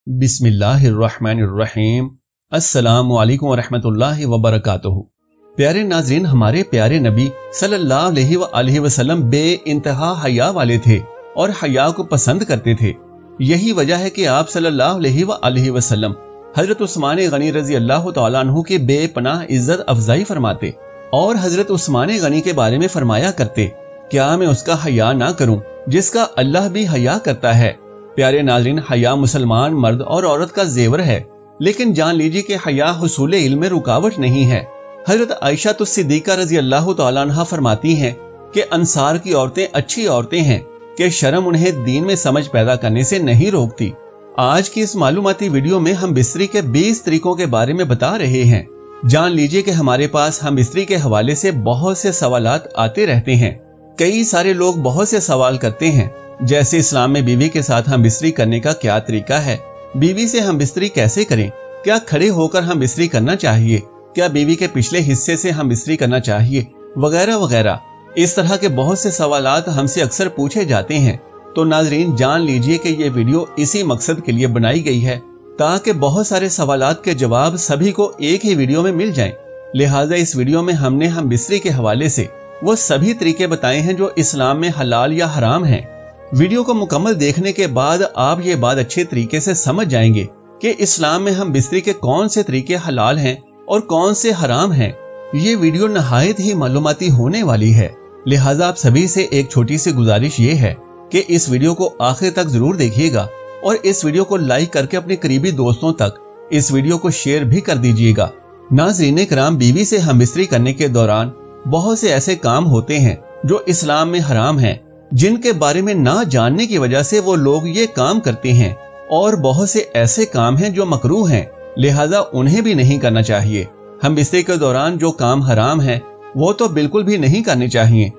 बिस्मिल्लाहिर्रहमानिर्रहीम। अस्सलामु अलैकुम वरहमतुल्लाहि वबरकातुहू। प्यारे नाज़रीन, हमारे प्यारे नबी सल्लल्लाहु अलैहि वसल्लम बे इंतहा हया वाले थे और हया को पसंद करते थे। यही वजह है कि आप सल्लल्लाहु अलैहि वसल्लम हजरत उस्मान गनी रजी अल्लाह तआला अन्हु के बेपनाह इज्जत अफजाई फरमाते और हजरत उस्मान गनी के बारे में फरमाया करते, क्या मैं उसका हया ना करूं जिसका अल्लाह भी हया करता है। प्यारे नाज़रीन, हया मुसलमान मर्द और औरत का जेवर है, लेकिन जान लीजिए कि हया हुसूल इल्म में रुकावट नहीं है। हजरत आयशा सिद्दीका रजी अल्लाह तआला अन्हा फरमाती हैं कि अंसार की औरतें अच्छी औरतें हैं कि शर्म उन्हें दीन में समझ पैदा करने से नहीं रोकती। आज की इस मालूमाती वीडियो में हम बिस्तरी के 20 तरीकों के बारे में बता रहे हैं। जान लीजिए कि हमारे पास हम बिस्तरी के हवाले से बहुत से सवालात आते रहते हैं। कई सारे लोग बहुत से सवाल करते हैं, जैसे इस्लाम में बीवी के साथ हम बिस्तरी करने का क्या तरीका है, बीवी से हम बिस्तरी कैसे करें, क्या खड़े होकर हम बिस्तरी करना चाहिए, क्या बीवी के पिछले हिस्से से हम बिस्तरी करना चाहिए, वगैरह वगैरह। इस तरह के बहुत से सवालात हमसे अक्सर पूछे जाते हैं। तो नाजरीन, जान लीजिए कि ये वीडियो इसी मकसद के लिए बनाई गई है ताकि बहुत सारे सवालात के जवाब सभी को एक ही वीडियो में मिल जाएं। लिहाजा इस वीडियो में हमने हम बिस्तरी के हवाले से वो सभी तरीके बताए हैं जो इस्लाम में हलाल या हराम हैं। वीडियो को मुकम्मल देखने के बाद आप ये बात अच्छे तरीके से समझ जाएंगे कि इस्लाम में हम बिस्तरी के कौन से तरीके हलाल हैं और कौन से हराम हैं। ये वीडियो नहायत ही मालूमाती होने वाली है, लिहाजा आप सभी से एक छोटी सी गुजारिश ये है कि इस वीडियो को आखिर तक जरूर देखिएगा और इस वीडियो को लाइक करके अपने करीबी दोस्तों तक इस वीडियो को शेयर भी कर दीजिएगा। नाज़रीन किराम, बीवी से हम बिस्तरी करने के दौरान बहुत से ऐसे काम होते हैं जो इस्लाम में हराम हैं, जिनके बारे में ना जानने की वजह से वो लोग ये काम करते हैं, और बहुत से ऐसे काम हैं जो मकरूह हैं, लिहाजा उन्हें भी नहीं करना चाहिए। हम बिस्तरी के दौरान जो काम हराम हैं वो तो बिल्कुल भी नहीं करने चाहिए,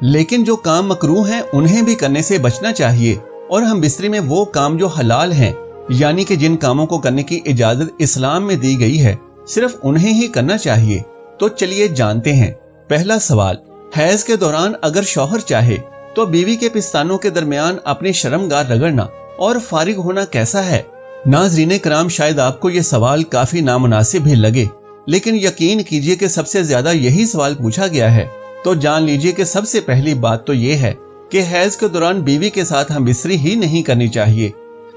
लेकिन जो काम मकरूह हैं उन्हें भी करने से बचना चाहिए। और हम बिस्तरी में वो काम जो हलाल हैं, यानी कि जिन कामों को करने की इजाजत इस्लाम में दी गई है, सिर्फ उन्हें ही करना चाहिए। तो चलिए जानते हैं। पहला सवाल, हैज के दौरान अगर शौहर चाहे तो बीवी के पिस्तानों के दरमियान अपनी शर्मगाह रगड़ना और फारिग होना कैसा है। नाज़रीन किराम, शायद आपको ये सवाल काफी नामुनासिब भी लगे, लेकिन यकीन कीजिए कि सबसे ज्यादा यही सवाल पूछा गया है। तो जान लीजिए कि सबसे पहली बात तो ये है कि हैज के दौरान बीवी के साथ हम बिस्तरी ही नहीं करनी चाहिए,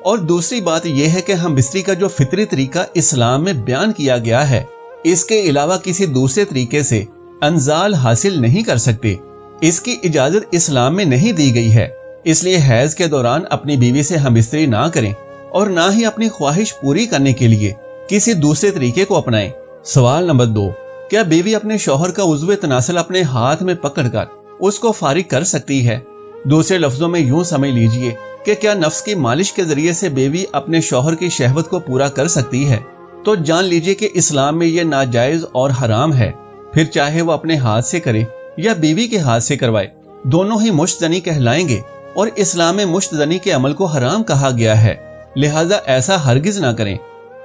और दूसरी बात यह है कि हम बिस्तरी का जो फितरी तरीका इस्लाम में बयान किया गया है, इसके अलावा किसी दूसरे तरीके से अंजाल हासिल नहीं कर सकते। इसकी इजाजत इस्लाम में नहीं दी गई है, इसलिए हैज के दौरान अपनी बीवी से हम बिस्तरी ना करें और ना ही अपनी ख्वाहिश पूरी करने के लिए किसी दूसरे तरीके को अपनाएं। सवाल नंबर 2, क्या बीवी अपने शौहर का उज़्व तनासल अपने हाथ में पकड़कर उसको फारिग कर सकती है। दूसरे लफ्जों में यूं समझ लीजिए कि क्या नफ्स की मालिश के जरिए से बीवी अपने शौहर की शहवत को पूरा कर सकती है। तो जान लीजिए कि इस्लाम में यह नाजायज और हराम है, फिर चाहे वो अपने हाथ से करे या बीवी के हाथ से करवाए, दोनों ही मुश्तजनी कहलाएंगे और इस्लाम में मुश्तजनी के अमल को हराम कहा गया है, लिहाजा ऐसा हरगिज ना करें।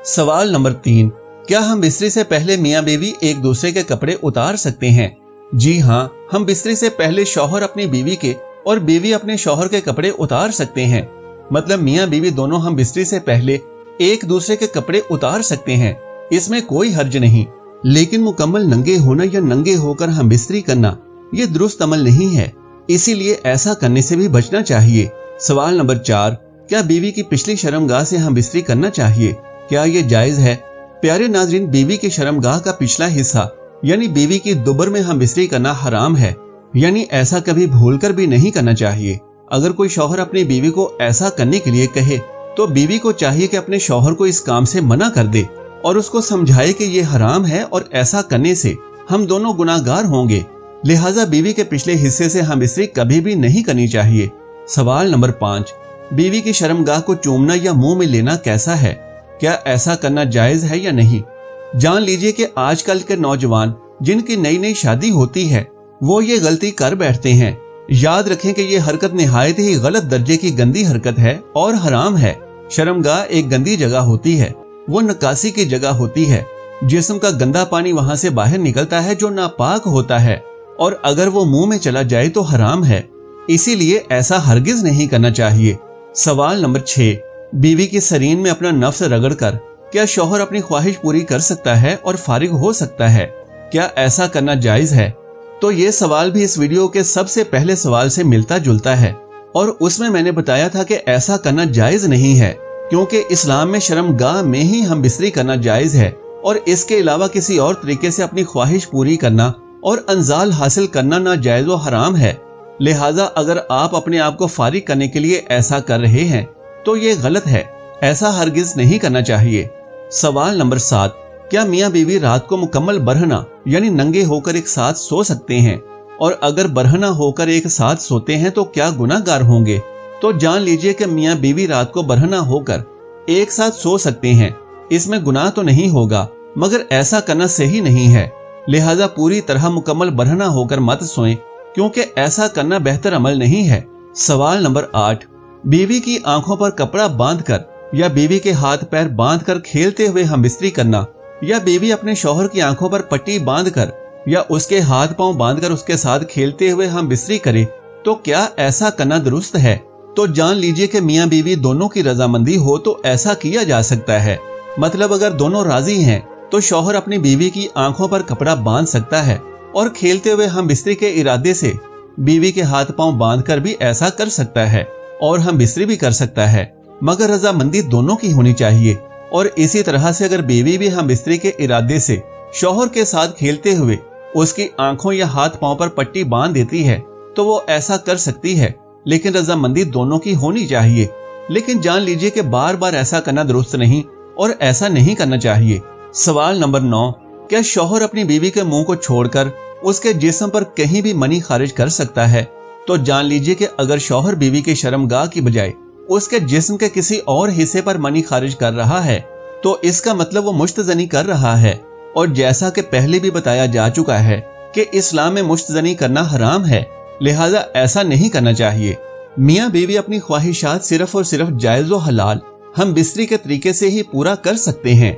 सवाल नंबर 3, क्या हम बिस्तरी से पहले मियाँ बीवी एक दूसरे के कपड़े उतार सकते हैं। जी हाँ, हम बिस्तरी से पहले शौहर अपनी बीवी के और बीवी अपने शौहर के कपड़े उतार सकते हैं। मतलब मियाँ बीवी दोनों हम बिस्तरी से पहले एक दूसरे के कपड़े उतार सकते हैं, इसमें कोई हर्ज नहीं। लेकिन मुकम्मल नंगे होना या नंगे होकर हम बिस्तरी करना ये दुरुस्त अमल नहीं है, इसीलिए ऐसा करने से भी बचना चाहिए। सवाल नंबर 4, क्या बीवी की पिछली शर्मगाह से हम बिस्तरी करना चाहिए, क्या ये जायज है। प्यारे नाज़रीन, बीवी की शर्मगाह का पिछला हिस्सा यानी बीवी की दुबर में हम बिस्तरी करना हराम है, यानी ऐसा कभी भूलकर भी नहीं करना चाहिए। अगर कोई शौहर अपनी बीवी को ऐसा करने के लिए कहे तो बीवी को चाहिए कि अपने शौहर को इस काम से मना कर दे और उसको समझाए कि ये हराम है और ऐसा करने से हम दोनों गुनाहगार होंगे। लिहाजा बीवी के पिछले हिस्से से हम बिस्तरी कभी भी नहीं करनी चाहिए। सवाल नंबर 5, बीवी की शर्मगाह को चूमना या मुंह में लेना कैसा है, क्या ऐसा करना जायज है या नहीं। जान लीजिए कि आजकल के नौजवान जिनकी नई नई शादी होती है वो ये गलती कर बैठते हैं। याद रखें कि ये हरकत निहायत ही गलत दर्जे की गंदी हरकत है और हराम है। शर्मगाह एक गंदी जगह होती है, वो नकासी की जगह होती है, जिस्म का गंदा पानी वहां से बाहर निकलता है जो नापाक होता है, और अगर वो मुंह में चला जाए तो हराम है, इसीलिए ऐसा हरगिज नहीं करना चाहिए। सवाल नंबर 6, बीवी की सरीन में अपना नफ्स रगड़कर क्या शौहर अपनी ख्वाहिश पूरी कर सकता है और फारिग हो सकता है? क्या ऐसा करना जायज है? तो ये सवाल भी इस वीडियो के सबसे पहले सवाल से मिलता जुलता है और उसमें मैंने बताया था कि ऐसा करना जायज नहीं है, क्योंकि इस्लाम में शर्मगाह में ही हम बिस्तरी करना जायज है और इसके अलावा किसी और तरीके से अपनी ख्वाहिश पूरी करना और अंजाल हासिल करना नाजायज व हराम है। लिहाजा अगर आप अपने आप को फारिग करने के लिए ऐसा कर रहे हैं तो ये गलत है, ऐसा हरगिज नहीं करना चाहिए। सवाल नंबर 7, क्या मियाँ बीवी रात को मुकम्मल बरहना यानी नंगे होकर एक साथ सो सकते हैं? और अगर बरहना होकर एक साथ सोते हैं तो क्या गुनाहगार होंगे? तो जान लीजिए कि मियाँ बीवी रात को बरहना होकर एक साथ सो सकते हैं, इसमें गुनाह तो नहीं होगा, मगर ऐसा करना सही नहीं है। लिहाजा पूरी तरह मुकम्मल बरहना होकर मत सोएं, क्योंकि ऐसा करना बेहतर अमल नहीं है। सवाल नंबर 8, बीवी की आंखों पर कपड़ा बांधकर या बीवी के हाथ पैर बांधकर खेलते हुए हम बिस्तरी करना, या बीवी अपने शौहर की आंखों पर पट्टी बांधकर या उसके हाथ पांव बांधकर उसके साथ खेलते हुए हम बिस्तरी करे, तो क्या ऐसा करना दुरुस्त है? तो जान लीजिए कि मियाँ बीवी दोनों की रजामंदी हो तो ऐसा किया जा सकता है। मतलब अगर दोनों राजी हैं तो शौहर अपनी बीवी की आंखों पर कपड़ा बांध सकता है और खेलते हुए हम बिस्तरी के इरादे से बीवी के हाथ पांव बांधकर भी ऐसा कर सकता है और हम बिस्तरी भी कर सकता है, मगर रजामंदी दोनों की होनी चाहिए। और इसी तरह से अगर बीवी भी हम बिस्तरी के इरादे से शौहर के साथ खेलते हुए उसकी आंखों या हाथ पांव पर पट्टी बांध देती है तो वो ऐसा कर सकती है, लेकिन रजामंदी दोनों की होनी चाहिए। लेकिन जान लीजिए कि बार बार ऐसा करना दुरुस्त नहीं और ऐसा नहीं करना चाहिए। सवाल नंबर 9, क्या शौहर अपनी बीवी के मुंह को छोड़कर उसके जिस्म पर कहीं भी मनी खारिज कर सकता है? तो जान लीजिए कि अगर शौहर बीवी के शर्मगाह की बजाय उसके जिस्म के किसी और हिस्से पर मनी खारिज कर रहा है तो इसका मतलब वो मुश्तजनी कर रहा है। और जैसा कि पहले भी बताया जा चुका है कि इस्लाम में मुश्तजनी करना हराम है, लिहाजा ऐसा नहीं करना चाहिए। मियाँ बीवी अपनी ख्वाहिशात सिर्फ और सिर्फ जायज व हलाल हम बिस्तरी के तरीके से ही पूरा कर सकते हैं।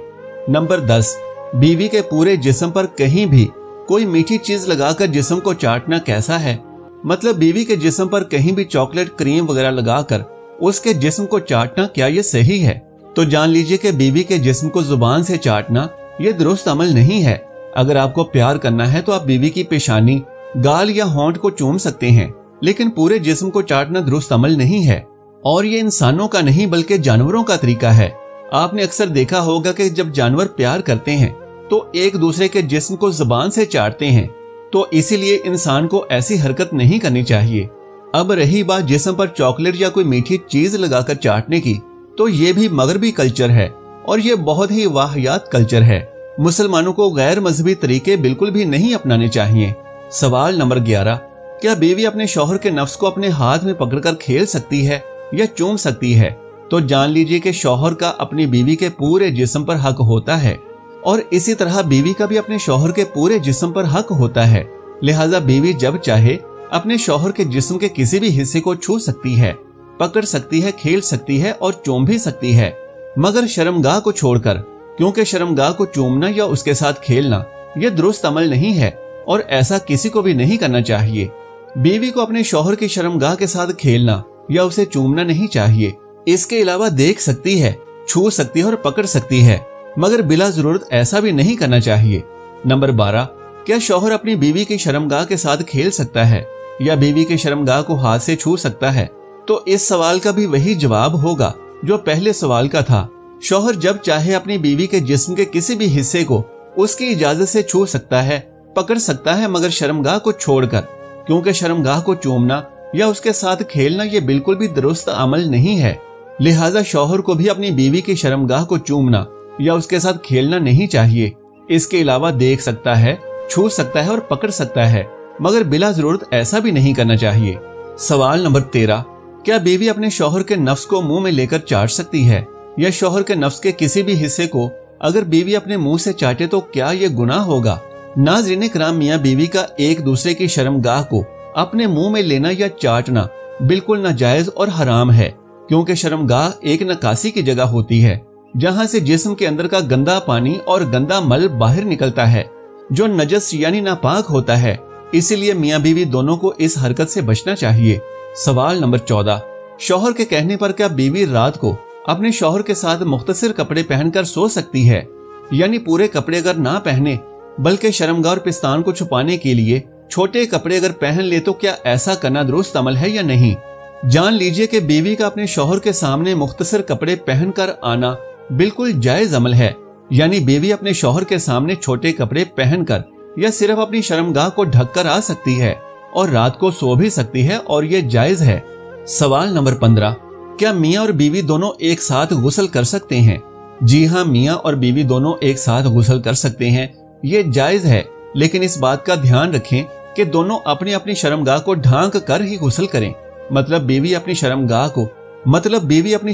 नंबर 10, बीवी के पूरे जिस्म पर कहीं भी कोई मीठी चीज लगाकर जिस्म को चाटना कैसा है? मतलब बीवी के जिस्म पर कहीं भी चॉकलेट क्रीम वगैरह लगाकर उसके जिस्म को चाटना, क्या ये सही है? तो जान लीजिए कि बीवी के जिस्म को जुबान से चाटना ये दुरुस्त अमल नहीं है। अगर आपको प्यार करना है तो आप बीवी की पेशानी, गाल या होंठ को चूम सकते हैं, लेकिन पूरे जिस्म को चाटना दुरुस्त अमल नहीं है। और ये इंसानों का नहीं बल्कि जानवरों का तरीका है। आपने अक्सर देखा होगा कि जब जानवर प्यार करते हैं तो एक दूसरे के जिस्म को जुबान से चाटते हैं, तो इसीलिए इंसान को ऐसी हरकत नहीं करनी चाहिए। अब रही बात जिस्म पर चॉकलेट या कोई मीठी चीज लगाकर चाटने की, तो ये भी मगरबी कल्चर है और ये बहुत ही वाहियात कल्चर है। मुसलमानों को गैर मजहबी तरीके बिल्कुल भी नहीं अपनाने चाहिए। सवाल नंबर 11, क्या बीवी अपने शौहर के नफ्स को अपने हाथ में पकड़कर खेल सकती है या चूम सकती है? तो जान लीजिए कि शौहर का अपनी बीवी के पूरे जिस्म पर हक होता है और इसी तरह बीवी का भी अपने शौहर के पूरे जिस्म पर हक होता है। लिहाजा बीवी जब चाहे अपने शौहर के जिस्म के किसी भी हिस्से को छू सकती है, पकड़ सकती है, खेल सकती है और चूम भी सकती है, मगर शर्मगाह को छोड़कर, क्योंकि शर्मगाह को चूमना या उसके साथ खेलना यह दुरुस्त अमल नहीं है और ऐसा किसी को भी नहीं करना चाहिए। बीवी को अपने शौहर की शर्मगाह के साथ खेलना या उसे चूमना नहीं चाहिए। इसके अलावा देख सकती है, छू सकती है और पकड़ सकती है, मगर बिला जरूरत ऐसा भी नहीं करना चाहिए। नंबर 12, क्या शौहर अपनी बीवी की शर्मगाह के साथ खेल सकता है या बीवी की शर्मगाह को हाथ से छू सकता है? तो इस सवाल का भी वही जवाब होगा जो पहले सवाल का था। शौहर जब चाहे अपनी बीवी के जिस्म के किसी भी हिस्से को उसकी इजाजत से छू सकता है, पकड़ सकता है, मगर शर्मगाह को छोड़कर, क्योंकि शर्मगाह को चूमना या उसके साथ खेलना ये बिल्कुल भी दुरुस्त अमल नहीं है। लिहाजा शौहर को भी अपनी बीवी की शर्मगाह को चूमना या उसके साथ खेलना नहीं चाहिए। इसके अलावा देख सकता है, छू सकता है और पकड़ सकता है, मगर बिला जरूरत ऐसा भी नहीं करना चाहिए। सवाल नंबर 13, क्या बीवी अपने शौहर के नफ्स को मुंह में लेकर चाट सकती है या शौहर के नफ्स के किसी भी हिस्से को अगर बीवी अपने मुंह से चाटे तो क्या ये गुनाह होगा? नाज़रीन इकराम, मियाँ बीवी का एक दूसरे की शर्मगाह को अपने मुंह में लेना या चाटना बिल्कुल नाजायज और हराम है, क्योंकि शर्मगाह एक नकासी की जगह होती है जहाँ से जिस्म के अंदर का गंदा पानी और गंदा मल बाहर निकलता है जो नजस यानी नापाक होता है। इसीलिए मियाँ बीवी दोनों को इस हरकत से बचना चाहिए। सवाल नंबर 14, शौहर के कहने पर क्या बीवी रात को अपने शौहर के साथ मुख्तसर कपड़े पहनकर सो सकती है, यानी पूरे कपड़े अगर ना पहने बल्कि शर्मगाह और पिस्तान को छुपाने के लिए छोटे कपड़े अगर पहन ले तो क्या ऐसा करना दुरुस्त अमल है या नहीं। जान लीजिए कि बीवी का अपने शौहर के सामने मुख्तसर कपड़े पहनकर आना बिल्कुल जायज अमल है, यानी बीवी अपने शौहर के सामने छोटे कपड़े पहनकर या सिर्फ अपनी शर्मगाह को ढककर आ सकती है और रात को सो भी सकती है और ये जायज है। सवाल नंबर 15, क्या मियाँ और बीवी दोनों एक साथ गुस्ल कर सकते हैं? जी हाँ, मियाँ और बीवी दोनों एक साथ गुस्ल कर सकते हैं, ये जायज है, लेकिन इस बात का ध्यान रखें कि दोनों अपनी अपनी शर्मगाह को ढांक कर ही गुस्ल करें। मतलब बीवी अपनी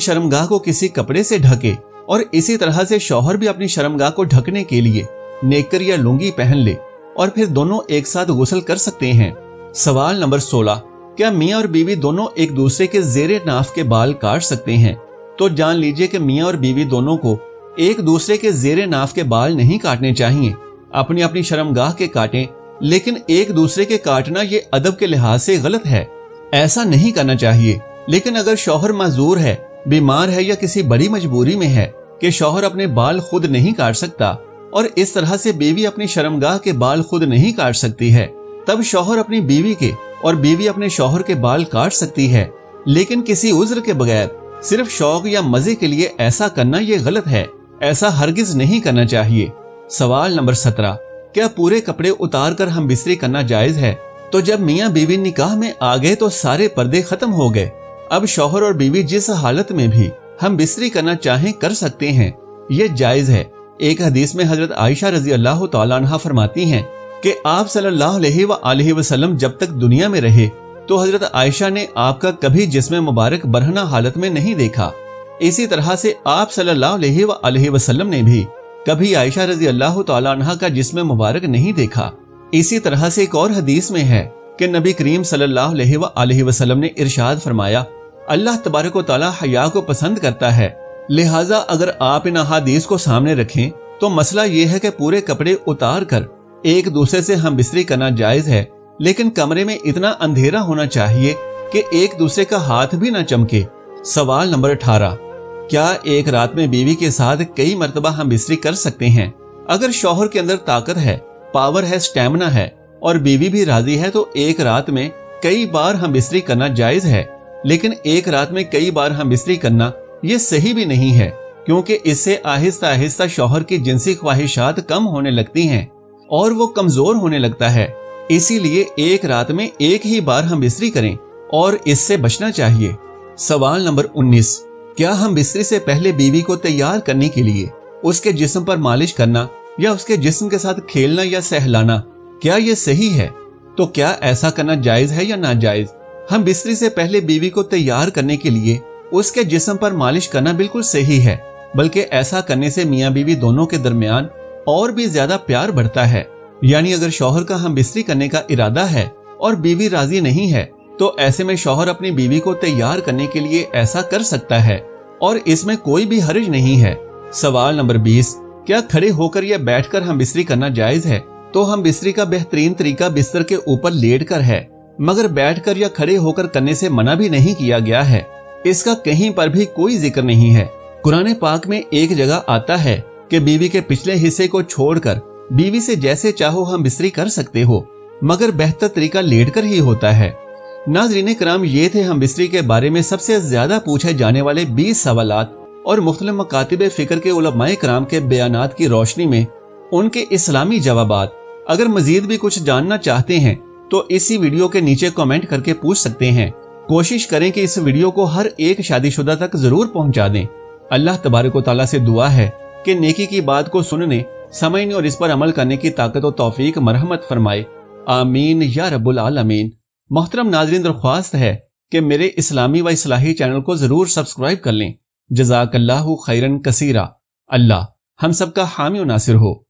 शर्मगाह को किसी कपड़े से ढके और इसी तरह से शौहर भी अपनी शर्मगाह को ढकने के लिए नेकर या लुंगी पहन ले और फिर दोनों एक साथ गुस्ल कर सकते हैं। सवाल नंबर 16, क्या मियाँ और बीवी दोनों एक दूसरे के जेरे नाफ के बाल काट सकते हैं? तो जान लीजिए कि मियाँ और बीवी दोनों को एक दूसरे के जेरे नाफ के बाल नहीं काटने चाहिए, अपनी अपनी शर्मगाह के काटें, लेकिन एक दूसरे के काटना ये अदब के लिहाज से गलत है, ऐसा नहीं करना चाहिए। लेकिन अगर शौहर माजूर है, बीमार है या किसी बड़ी मजबूरी में है कि शौहर अपने बाल खुद नहीं काट सकता और इस तरह से बीवी अपनी शर्मगाह के बाल खुद नहीं काट सकती है, तब शौहर अपनी बीवी के और बीवी अपने शौहर के बाल काट सकती है, लेकिन किसी उज्र के बगैर सिर्फ शौक या मजे के लिए ऐसा करना ये गलत है, ऐसा हरगिज नहीं करना चाहिए। सवाल नंबर 17, क्या पूरे कपड़े उतार कर हम बिस्तरी करना जायज है? तो जब मियाँ बीवी निकाह में आ गए तो सारे पर्दे खत्म हो गए, अब शौहर और बीवी जिस हालत में भी हम बिस्तरी करना चाहें कर सकते हैं, ये जायज है। एक हदीस में हजरत आयशा रजी अल्लाह तआला अन्हा फरमाती हैं कि आप सल्लल्लाहु अलैहि वसल्लम जब तक दुनिया में रहे तो हजरत आयशा ने आपका कभी जिस्म मुबारक बरहना हालत में नहीं देखा। इसी तरह से आप सल्लल्लाहु अलैहि वसल्लम ने भी कभी आयशा रजी अल्लाह तआला अन्हा का जिस्म मुबारक नहीं देखा। इसी तरह से एक और हदीस में है कि नबी करीम सल्लल्लाहु अलैहि वसल्लम ने इरशाद फरमाया, अल्लाह तबारक व तआला हया को पसंद करता है, लिहाजा अगर आप इन अहादीस को सामने रखें तो मसला ये है कि पूरे कपड़े उतार कर एक दूसरे से हम बिस्तरी करना जायज है, लेकिन कमरे में इतना अंधेरा होना चाहिए कि एक दूसरे का हाथ भी न चमके। सवाल नंबर 18, क्या एक रात में बीवी के साथ कई मर्तबा हम बिस्तरी कर सकते हैं? अगर शौहर के अंदर ताकत है, पावर है, स्टैमिना है और बीवी भी राजी है तो एक रात में कई बार हम बिस्तरी करना जायज है, लेकिन एक रात में कई बार हम बिस्तरी करना ये सही भी नहीं है, क्योंकि इससे आहिस्ता आहिस्ता शौहर की जिनसी ख्वाहिशात कम होने लगती हैं और वो कमजोर होने लगता है। इसीलिए एक रात में एक ही बार हम बिस्तरी करें और इससे बचना चाहिए। सवाल नंबर 19, क्या हम बिस्तरी से पहले बीवी को तैयार करने के लिए उसके जिस्म पर मालिश करना या उसके जिस्म के साथ खेलना या सहलाना, क्या ये सही है? तो क्या ऐसा करना जायज है या नाजायज? हम बिस्तरी से पहले बीवी को तैयार करने के लिए उसके जिस्म पर मालिश करना बिल्कुल सही है, बल्कि ऐसा करने से मियाँ बीवी दोनों के दरमियान और भी ज्यादा प्यार बढ़ता है। यानी अगर शौहर का हम बिस्तरी करने का इरादा है और बीवी राजी नहीं है तो ऐसे में शौहर अपनी बीवी को तैयार करने के लिए ऐसा कर सकता है और इसमें कोई भी हर्ज नहीं है। सवाल नंबर 20, क्या खड़े होकर या बैठकर हम बिस्तरी करना जायज है? तो हम बिस्तरी का बेहतरीन तरीका बिस्तर के ऊपर लेटकर है, मगर बैठकर या खड़े होकर करने से मना भी नहीं किया गया है, इसका कहीं पर भी कोई जिक्र नहीं है। कुरान पाक में एक जगह आता है कि बीवी के पिछले हिस्से को छोड़कर बीवी से जैसे चाहो हम बिस्तरी कर सकते हो, मगर बेहतर तरीका लेटकर ही होता है। नाज़रीन कराम, ये थे हम बिस्तरी के बारे में सबसे ज्यादा पूछे जाने वाले 20 सवालात और मुख्तलिफ मकातिब फिक्र के उलमाए कराम के बयानात की रोशनी में उनके इस्लामी जवाबात। अगर मजीद भी कुछ जानना चाहते हैं तो इसी वीडियो के नीचे कमेंट करके पूछ सकते हैं। कोशिश करें कि इस वीडियो को हर एक शादीशुदा तक जरूर पहुंचा दें। अल्लाह तबारक व तआला से दुआ है कि नेकी की बात को सुनने, समझने और इस पर अमल करने की ताकत और तौफीक मरहमत फरमाए। आमीन या रब्बुल आलमीन। मोहतरम नाज़रीन, दरख्वास्त है कि मेरे इस्लामी व इस्लाही चैनल को जरूर सब्सक्राइब कर लें। जज़ाकल्लाहु खैरन कसीरा। अल्लाह हम सबका हामी और नासिर हो।